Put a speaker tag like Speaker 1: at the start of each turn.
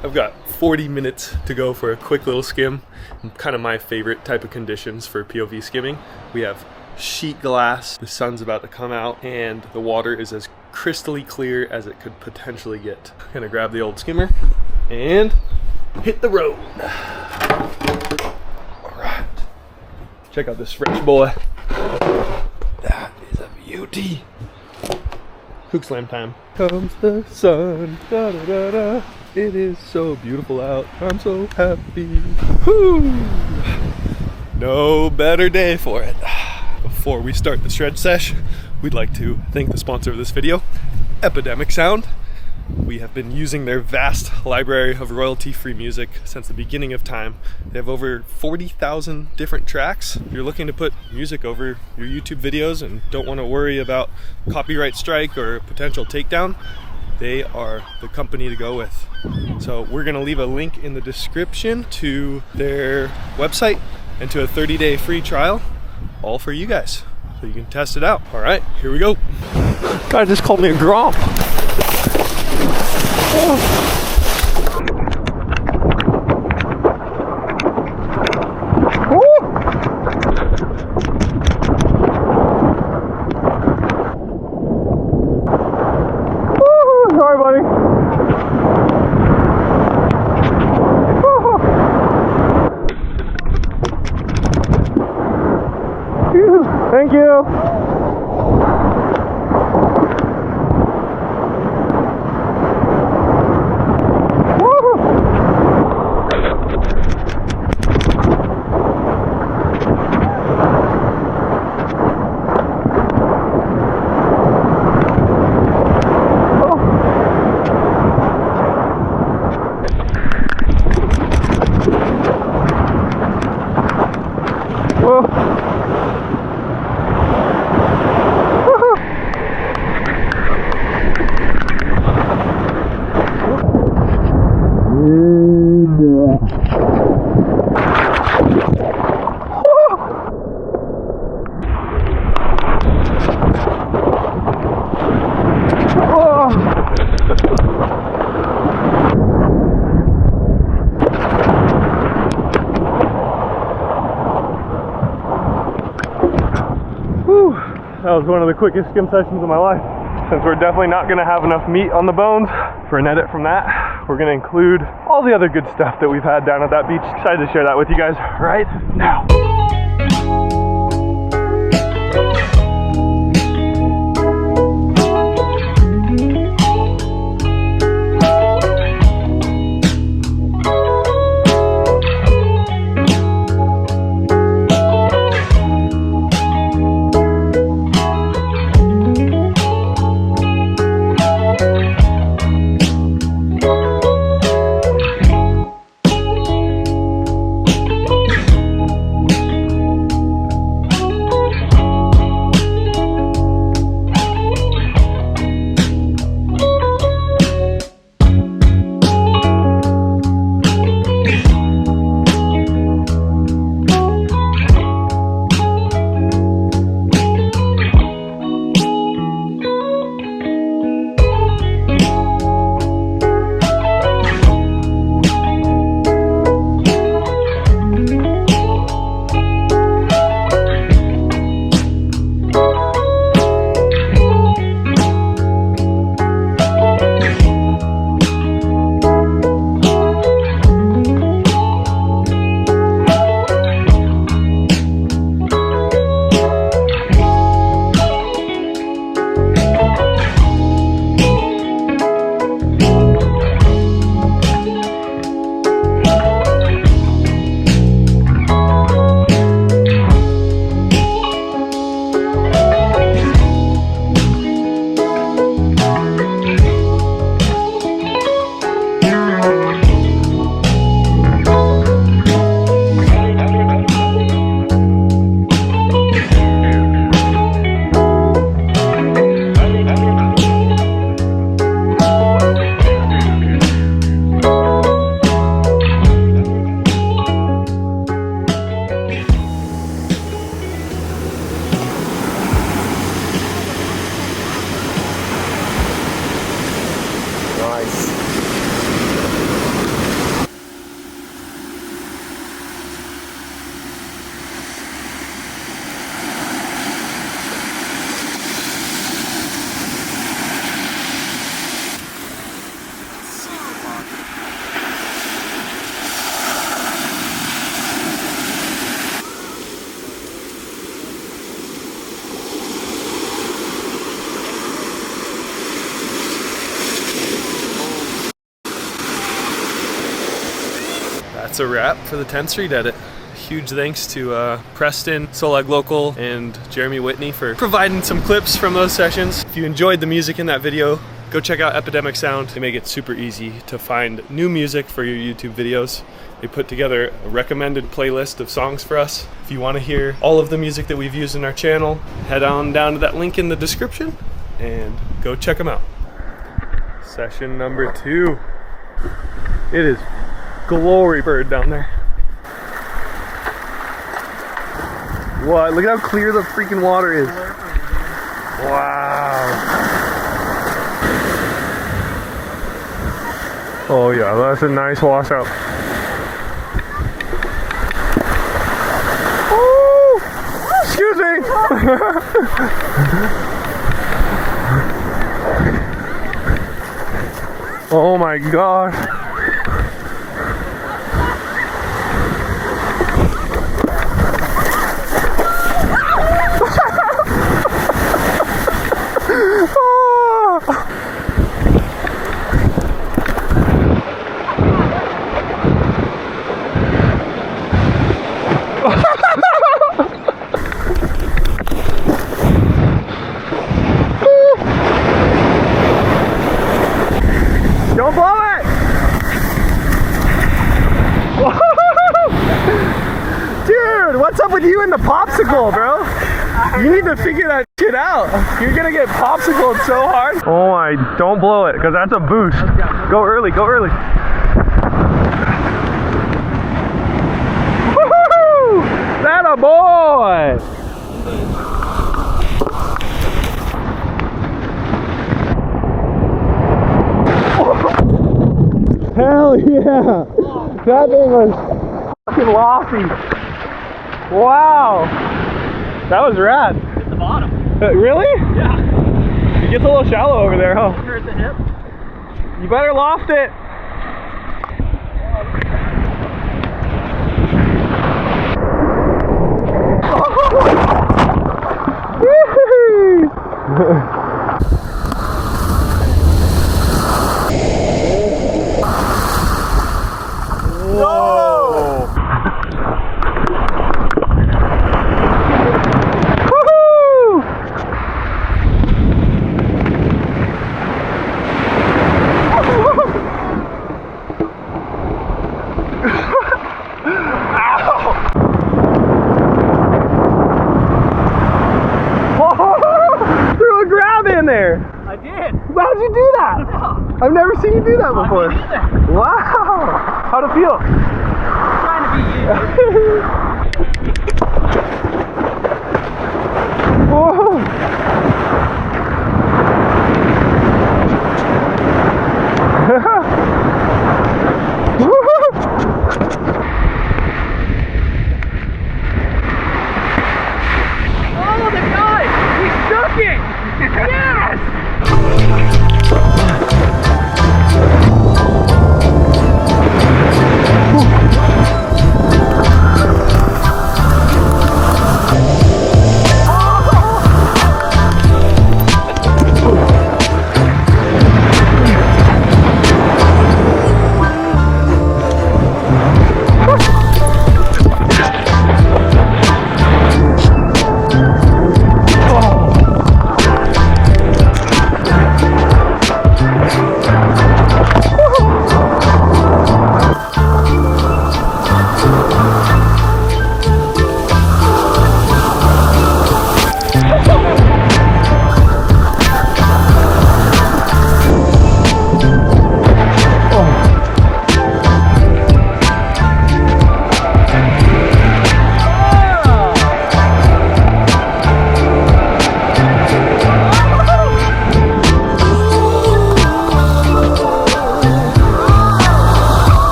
Speaker 1: I've got 40 minutes to go for a quick little skim. Kind of my favorite type of conditions for POV skimming. We have sheet glass, the sun's about to come out, and the water is as crystally clear as it could potentially get. Gonna grab the old skimmer and hit the road. All right, check out this fresh boy. That is a beauty. Hook slam time. Comes the sun, da da da da. It is so beautiful out. I'm so happy. Woo! No better day for it. Before we start the shred sesh, we'd like to thank the sponsor of this video, Epidemic Sound. We have been using their vast library of royalty-free music since the beginning of time. They have over 40,000 different tracks. If you're looking to put music over your YouTube videos and don't want to worry about copyright strike or potential takedown, they are the company to go with. So we're gonna leave a link in the description to their website and to a 30-day free trial, all for you guys, so you can test it out. All right, here we go. Guy just called me a gromp. Sorry, buddy. Thank you. That was one of the quickest skim sessions of my life. Since we're definitely not gonna have enough meat on the bones for an edit from that, we're gonna include all the other good stuff that we've had down at that beach. Excited to share that with you guys right now. that's a wrap for the 10th Street edit. Huge thanks to Preston, Solag Local, and Jeremy Whitney for providing some clips from those sessions. If you enjoyed the music in that video, go check out Epidemic Sound. They make it super easy to find new music for your YouTube videos. They put together a recommended playlist of songs for us. If you want to hear all of the music that we've used in our channel, head on down to that link in the description and go check them out. Session number 2. It is glory bird down there. What? Look at how clear the freaking water is. Wow. Oh yeah, that's a nice washout. Oh! Excuse me! Oh my gosh. Don't blow it! Dude, what's up with you and the popsicle, bro? You need to figure that shit out. You're gonna get popsicled so hard. Oh my, don't blow it, because that's a boost. Go early, go early. Woohoo! That a boy! Hell yeah! That thing was fucking lofty. Wow! That was rad. Hit the bottom. Really? Yeah. It gets a little shallow over there, huh? You're at the hip. You better loft it. There. I did. How'd you do that? I've never seen you do that before. Wow. How'd it feel? I'm trying to be you.